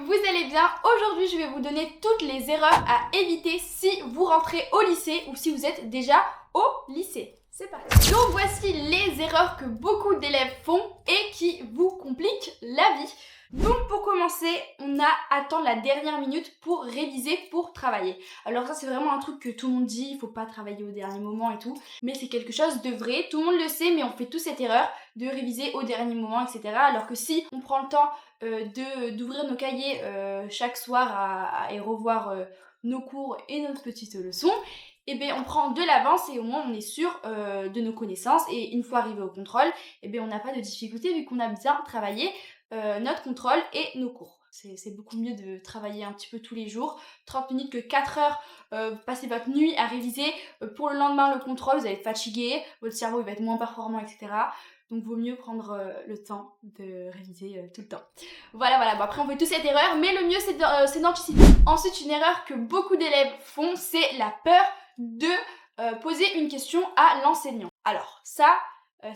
vous allez bien. Aujourd'hui, je vais vous donner toutes les erreurs à éviter si vous rentrez au lycée ou si vous êtes déjà au lycée. C'est parti. Donc voici les erreurs que beaucoup d'élèves font et qui vous compliquent la vie. Donc pour commencer, on a à attendre la dernière minute pour réviser, pour travailler. Alors ça c'est vraiment un truc que tout le monde dit, il faut pas travailler au dernier moment et tout. Mais c'est quelque chose de vrai, tout le monde le sait, mais on fait tous cette erreur de réviser au dernier moment, etc. Alors que si on prend le temps d'ouvrir nos cahiers chaque soir et revoir nos cours et notre petite leçon, et bien on prend de l'avance et au moins on est sûr de nos connaissances et une fois arrivé au contrôle, et bien on n'a pas de difficulté vu qu'on a bien travaillé notre contrôle et nos cours. C'est beaucoup mieux de travailler un petit peu tous les jours, 30 minutes que 4 heures, vous passez votre nuit à réviser, pour le lendemain le contrôle, vous allez être fatigué, votre cerveau il va être moins performant, etc. Donc vaut mieux prendre le temps de réviser tout le temps. Voilà, bon, après on fait tous cette erreur, mais le mieux c'est d'anticiper. Ensuite, une erreur que beaucoup d'élèves font, c'est la peur de poser une question à l'enseignant. Alors ça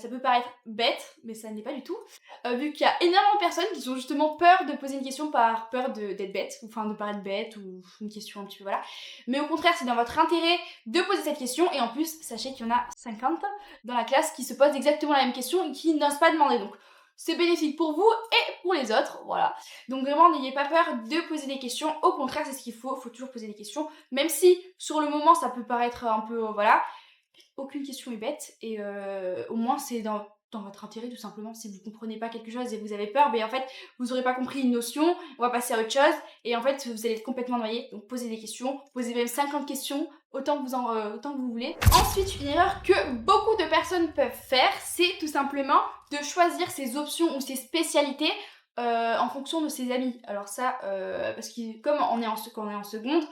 peut paraître bête, mais ça ne l'est pas du tout, vu qu'il y a énormément de personnes qui ont justement peur de poser une question par peur d'être bête, ou enfin de paraître bête, ou une question un petit peu voilà. Mais au contraire, c'est dans votre intérêt de poser cette question, et en plus, sachez qu'il y en a 50 dans la classe qui se posent exactement la même question et qui n'osent pas demander. Donc c'est bénéfique pour vous et pour les autres, voilà. Donc vraiment, n'ayez pas peur de poser des questions, au contraire, c'est ce qu'il faut toujours poser des questions, même si sur le moment ça peut paraître un peu, voilà. Aucune question est bête et au moins c'est dans votre intérêt tout simplement. Si vous comprenez pas quelque chose et vous avez peur, ben en fait vous aurez pas compris une notion, on va passer à autre chose et en fait vous allez être complètement noyé. Donc posez des questions, posez même 50 questions, autant que vous voulez. Ensuite, une erreur que beaucoup de personnes peuvent faire, c'est tout simplement de choisir ses options ou ses spécialités en fonction de ses amis. Alors ça, parce que comme quand on est en seconde,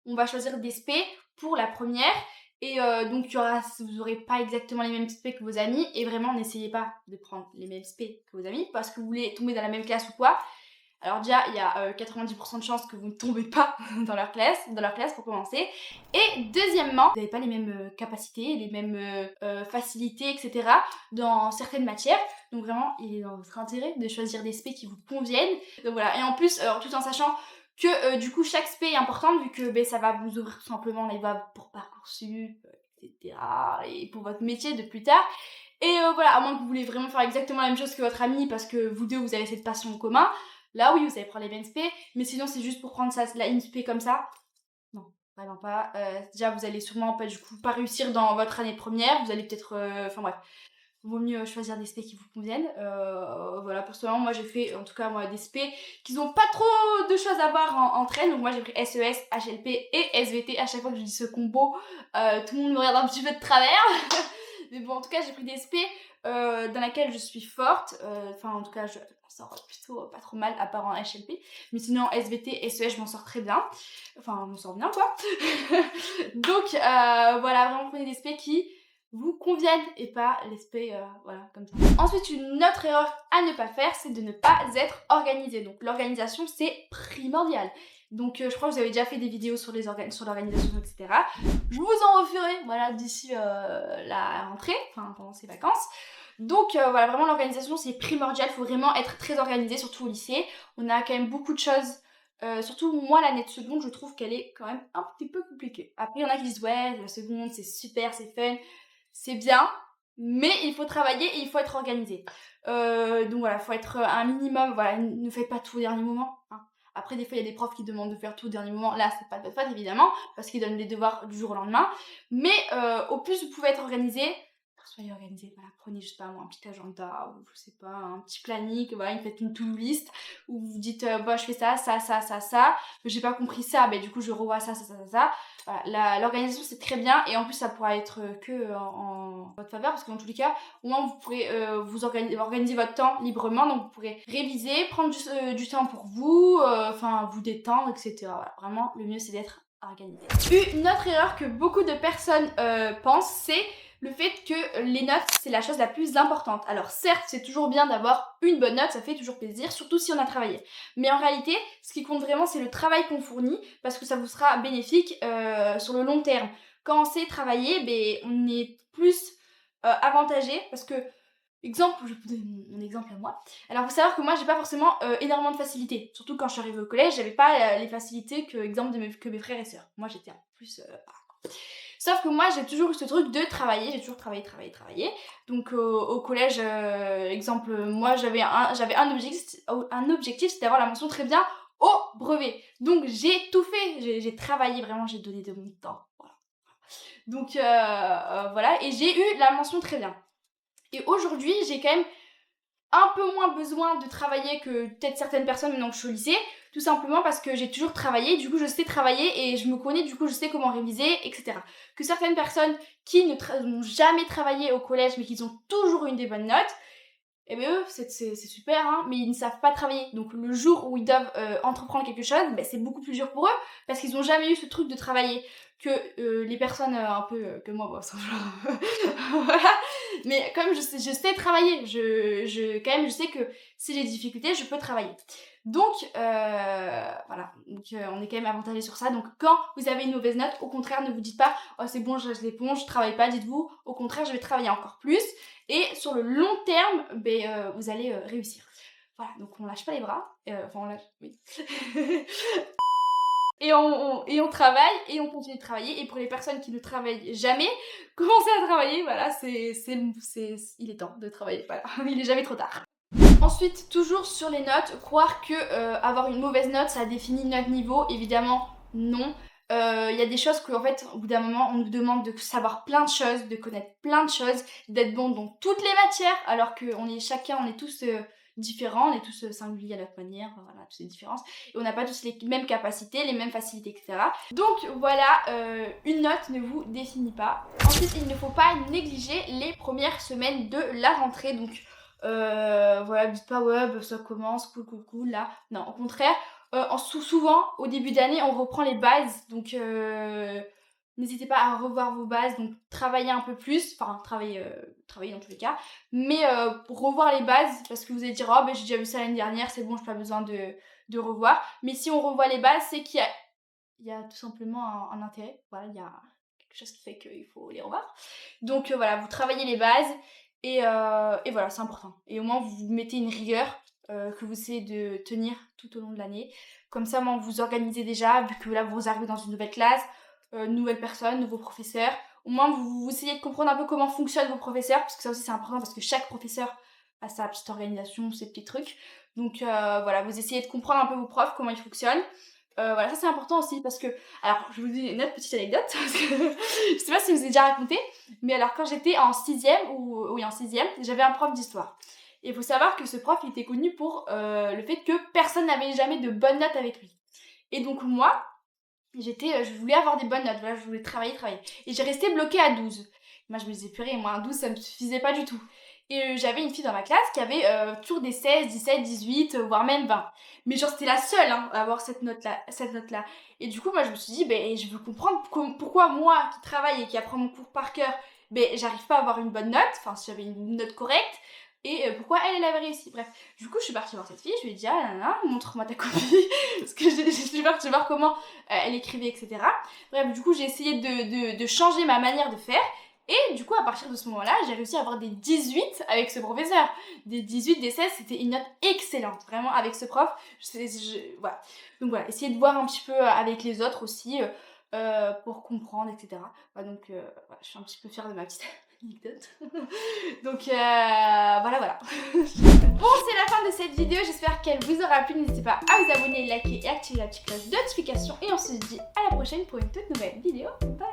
on va choisir des spé pour la première. Et donc vous n'aurez pas exactement les mêmes spé que vos amis et vraiment n'essayez pas de prendre les mêmes spé que vos amis parce que vous voulez tomber dans la même classe ou quoi. Alors déjà il y a 90% de chances que vous ne tombez pas dans leur classe pour commencer. Et deuxièmement, vous n'avez pas les mêmes capacités, les mêmes facilités, etc. dans certaines matières. Donc vraiment il est dans votre intérêt de choisir des spé qui vous conviennent. Donc voilà, et en plus tout en sachant que du coup chaque spé est importante vu que ça va vous ouvrir tout simplement les voies pour Parcoursup, etc. et pour votre métier de plus tard. Et voilà, à moins que vous voulez vraiment faire exactement la même chose que votre ami parce que vous deux vous avez cette passion en commun, là oui vous allez prendre les mêmes spé, mais sinon c'est juste pour prendre ça, une spé comme ça, non, vraiment pas. Déjà vous allez sûrement pas réussir dans votre année de première, vous allez peut-être, enfin bref. Vaut mieux choisir des spé qui vous conviennent. Voilà, personnellement, moi j'ai fait, en tout cas, moi, des spé qui n'ont pas trop de choses à voir entre elles. Donc moi j'ai pris SES, HLP et SVT. À chaque fois que je dis ce combo, tout le monde me regarde un petit peu de travers. Mais bon, en tout cas, j'ai pris des spé dans laquelle je suis forte. Enfin, en tout cas, je m'en sors plutôt pas trop mal, à part en HLP. Mais sinon, SVT, SES, je m'en sors très bien. Enfin, je m'en sors bien, quoi. Donc, voilà, vraiment prenez des spé qui vous conviennent et pas l'esprit voilà comme ça. Ensuite, une autre erreur à ne pas faire, c'est de ne pas être organisé. Donc l'organisation c'est primordial. Donc je crois que vous avez déjà fait des vidéos sur l'organisation, etc. Je vous en referai voilà d'ici la rentrée, enfin pendant ces vacances. Donc voilà, vraiment l'organisation c'est primordial, il faut vraiment être très organisé, surtout au lycée. On a quand même beaucoup de choses. Surtout moi l'année de seconde je trouve qu'elle est quand même un petit peu compliquée. Après il y en a qui disent ouais la seconde c'est super, c'est fun, c'est bien, mais il faut travailler et il faut être organisé. Donc voilà, il faut être un minimum, voilà, ne faites pas tout au dernier moment. Hein. Après, des fois, il y a des profs qui demandent de faire tout au dernier moment. Là, c'est pas de votre faute, évidemment, parce qu'ils donnent les devoirs du jour au lendemain. Mais au plus vous pouvez être organisé, soyez organisé. Voilà, prenez, je sais pas moi, un petit agenda, ou je sais pas, un petit planning, voilà, vous faites une to-do list, où vous dites, bah, je fais ça, j'ai pas compris ça, bah, du coup, je revois ça. Voilà, l'organisation c'est très bien et en plus ça pourra être que en votre faveur parce que dans tous les cas au moins vous pourrez organiser votre temps librement, donc vous pourrez réviser, prendre du temps pour vous, vous détendre, etc. Voilà, vraiment le mieux c'est d'être organisé. Une autre erreur que beaucoup de personnes pensent, c'est le fait que les notes c'est la chose la plus importante. Alors certes c'est toujours bien d'avoir une bonne note, ça fait toujours plaisir, surtout si on a travaillé. Mais en réalité, ce qui compte vraiment c'est le travail qu'on fournit parce que ça vous sera bénéfique sur le long terme. Quand on sait travailler, on est plus avantagé parce que Exemple, je vais vous donner mon exemple à moi. Alors faut savoir que moi j'ai pas forcément énormément de facilité. Surtout quand je suis arrivée au collège, j'avais pas les facilités que exemple que mes frères et sœurs. Moi j'étais un peu plus sauf que moi j'ai toujours eu ce truc de travailler, j'ai toujours travaillé. Donc au collège, exemple, moi j'avais un objectif, c'était d'avoir la mention très bien au brevet. Donc j'ai tout fait, j'ai travaillé vraiment, j'ai donné de mon temps. Voilà. Donc voilà, et j'ai eu la mention très bien. Et aujourd'hui, j'ai quand même un peu moins besoin de travailler que peut-être certaines personnes maintenant que je suis au lycée, tout simplement parce que j'ai toujours travaillé, du coup je sais travailler et je me connais, du coup je sais comment réviser, etc. Que certaines personnes qui n'ont jamais travaillé au collège mais qui ont toujours eu des bonnes notes, eh bien eux, c'est super, hein, mais ils ne savent pas travailler. Donc le jour où ils doivent entreprendre quelque chose, ben, c'est beaucoup plus dur pour eux, parce qu'ils n'ont jamais eu ce truc de travailler. Que les personnes un peu que moi, bon, ça, voilà. Mais comme je sais travailler, quand même, je sais que si j'ai des difficultés, je peux travailler. Donc, voilà. Donc, on est quand même avantagé sur ça. Donc, quand vous avez une mauvaise note, au contraire, ne vous dites pas « Oh, c'est bon, je reste l'éponge, je travaille pas », dites-vous « Au contraire, je vais travailler encore plus. » Et sur le long terme, vous allez réussir. Voilà, donc on lâche pas les bras. Enfin, on lâche, oui. Et on travaille et on continue de travailler. Et pour les personnes qui ne travaillent jamais, commencez à travailler. Voilà, il est temps de travailler. Voilà, il est jamais trop tard. Ensuite, toujours sur les notes, croire que avoir une mauvaise note, ça définit notre niveau. Évidemment, non. Il y a des choses qu'en fait, au bout d'un moment, on nous demande de savoir plein de choses, de connaître plein de choses, d'être bon dans toutes les matières, alors qu'on est tous différents, on est tous singuliers à notre manière, voilà, toutes ces différences, et on n'a pas tous les mêmes capacités, les mêmes facilités, etc. Donc voilà, une note ne vous définit pas. Ensuite, il ne faut pas négliger les premières semaines de la rentrée, donc voilà, dites pas ouais, ça commence, cool, là. Non, au contraire, souvent, au début d'année, on reprend les bases, donc n'hésitez pas à revoir vos bases, donc travailler un peu plus, enfin travailler dans tous les cas, mais revoir les bases, parce que vous allez dire « Oh, ben j'ai déjà vu ça l'année dernière, c'est bon, j'ai pas besoin de revoir ». Mais si on revoit les bases, c'est qu'il y a tout simplement un intérêt, voilà, il y a quelque chose qui fait qu'il faut les revoir. Donc voilà, vous travaillez les bases, et voilà, c'est important. Et au moins, vous mettez une rigueur que vous essayez de tenir tout au long de l'année. Comme ça, vous vous organisez déjà, vu que là, vous arrivez dans une nouvelle classe, nouvelles personnes, nouveaux professeurs. Au moins, vous essayez de comprendre un peu comment fonctionnent vos professeurs, parce que ça aussi, c'est important, parce que chaque professeur a sa petite organisation, ses petits trucs. Donc voilà, vous essayez de comprendre un peu vos profs, comment ils fonctionnent. Voilà, ça c'est important aussi parce que, alors je vous dis une autre petite anecdote, parce que je sais pas si je vous ai déjà raconté, mais alors quand j'étais en 6ème, j'avais un prof d'histoire. Et il faut savoir que ce prof il était connu pour le fait que personne n'avait jamais de bonnes notes avec lui. Et donc moi, je voulais avoir des bonnes notes, voilà, je voulais travailler. Et j'ai resté bloquée à 12. Moi je me disais purée, moi un 12 ça me suffisait pas du tout. Et j'avais une fille dans ma classe qui avait toujours des 16, 17, 18, voire même 20. Mais genre c'était la seule à avoir cette note-là. Et du coup moi je me suis dit, je veux comprendre pourquoi moi qui travaille et qui apprends mon cours par cœur, j'arrive pas à avoir une bonne note, enfin si j'avais une note correcte, et pourquoi elle avait réussi. Bref, du coup je suis partie voir cette fille, je lui ai dit montre-moi ta copie, parce que je suis partie voir comment elle écrivait, etc. Bref, du coup j'ai essayé de changer ma manière de faire. Et du coup, à partir de ce moment-là, j'ai réussi à avoir des 18 avec ce professeur. Des 18, des 16, c'était une note excellente. Vraiment, avec ce prof, voilà. Donc voilà, essayez de voir un petit peu avec les autres aussi, pour comprendre, etc. Voilà, donc, je suis un petit peu fière de ma petite anecdote. Donc, voilà. Bon, c'est la fin de cette vidéo. J'espère qu'elle vous aura plu. N'hésitez pas à vous abonner, liker et activer la petite cloche de notification. Et on se dit à la prochaine pour une toute nouvelle vidéo. Bye!